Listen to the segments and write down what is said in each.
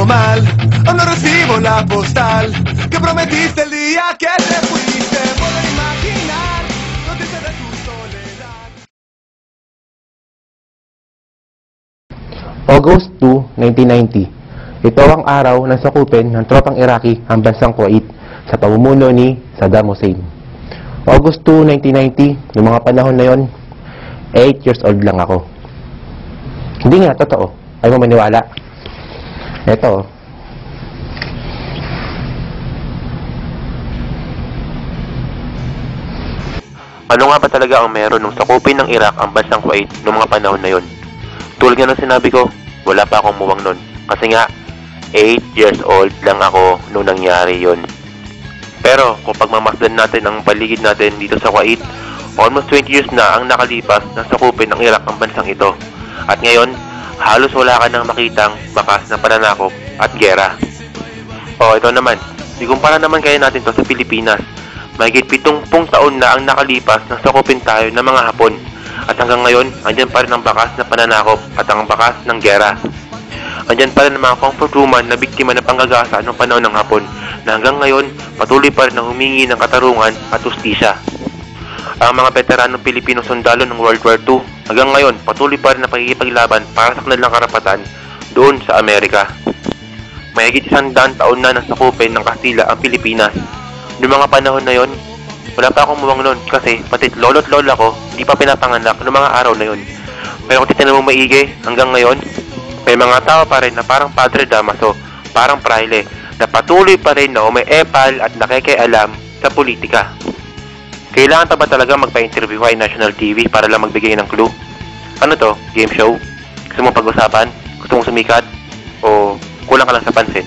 mal, o no recibo la postal que prometiste el día que te fuiste. Poder imaginar lo triste de tu soledad. August 2, 1990. Ito ang araw ng sakupin ng tropang Iraqi ang bansang Kuwait sa pamumuno ni Saddam Hussein. August 2, 1990, yung mga panahon na yon, 8 years old lang ako. Hindi nga, totoo. Ayaw mo maniwala. Ito. Ano nga ba talaga ang meron nung sakupin ng Iraq ang bansang Kuwait noong mga panahon na yon? Tulad nga ng sinabi ko, wala pa akong muwang nun. Kasi nga, 8 years old lang ako nung nangyari yon. Pero kung pagmamasdan natin ang paligid natin dito sa Kuwait, almost 20 years na ang nakalipas na sakupin ng Iraq ang bansang ito. At ngayon, halos wala ka nang makitang bakas na pananakop at gera. O ito naman, ikumpara naman kaya natin to sa Pilipinas. Mahigit 70 taon na ang nakalipas na sakupin tayo ng mga Hapon. At hanggang ngayon, andyan pa rin ang bakas na pananakop at ang bakas ng gera. Andyan pa rin ang mga comfort woman na biktima ng panggagasa noong panahon ng Hapon na hanggang ngayon patuloy pa rin na humingi ng katarungan at hustisya. Ang mga veteranong Pilipino sundalo ng World War II hanggang ngayon patuloy pa rin na pakikipaglaban para sa kanilang karapatan doon sa Amerika. Mahigit 100 taon na nasakupin ng Kastila ang Pilipinas. Noong mga panahon na yon, wala pa akong muwang noon kasi pati lolo't lola ko hindi pa pinapanganak noong mga araw na yon. Pero kung titignan mo maigi, hanggang ngayon, may mga tao pa rin na parang Padre Damaso, parang Praile, na patuloy pa rin na umiepal at nakikialam sa politika. Kailangan ba talaga magpa-interview kay National TV para lang magbigay ng clue? Ano to? Game show? Gusto mong pag-usapan? Gusto mong sumikat? O kulang ka lang sa pansin?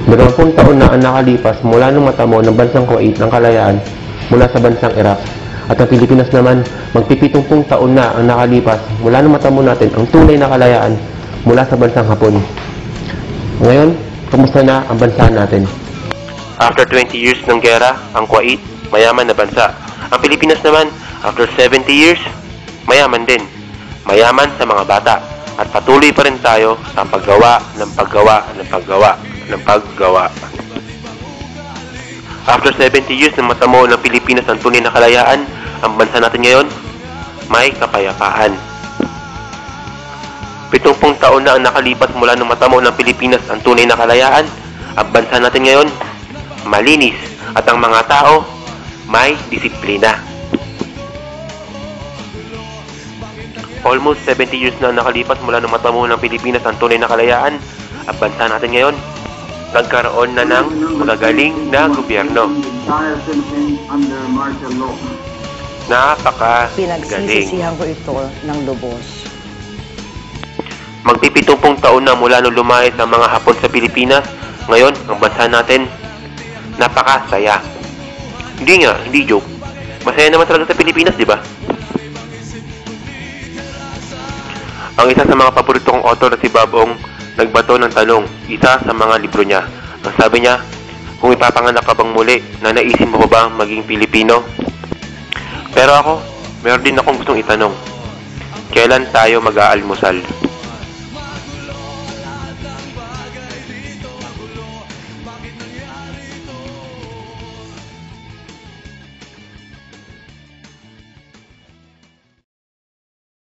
20 taon na ang nakalipas mula nung matamo ng bansang Kuwait ng kalayaan mula sa bansang Iraq. At ang Pilipinas naman, magpipitumpung taon na ang nakalipas mula nung matamo natin ang tunay na kalayaan mula sa bansang Hapon. Ngayon, kamusta na ang bansa natin? After 20 years ng gera, ang Kuwait, mayaman na bansa. Ang Pilipinas naman, after 70 years, mayaman din. Mayaman sa mga bata. At patuloy pa rin tayo sa paggawa ng paggawa ng paggawa ng paggawa. After 70 years na matamo ng Pilipinas ang tunay na kalayaan, ang bansa natin ngayon, may kapayapaan. 70 taon na ang nakalipas mula nung matamo ng Pilipinas ang tunay na kalayaan, ang bansa natin ngayon, malinis at ang mga tao, may disiplina. Almost 70 years na nakalipas mula nung matamo ng Pilipinas ang tunay na kalayaan, ang bansa natin ngayon, nagkaroon na ng magagaling na gobyerno. Napakagaling. Pinagsisisihan ko ito ng lubos. Magpipitumpung taon na mula nung lumayas ang mga Hapon sa Pilipinas, ngayon, ang bansa natin, napakasaya. Hindi joke. Masaya naman talaga sa Pilipinas, di ba? Ang isa sa mga paborito kong author na si Bob Ong, nagbato ng tanong, isa sa mga libro niya. Ang sabi niya, kung ipapanganak ka bang muli, na naisip mo ba bang maging Pilipino? Pero ako, meron din akong gustong itanong, kailan tayo mag-aalmusal?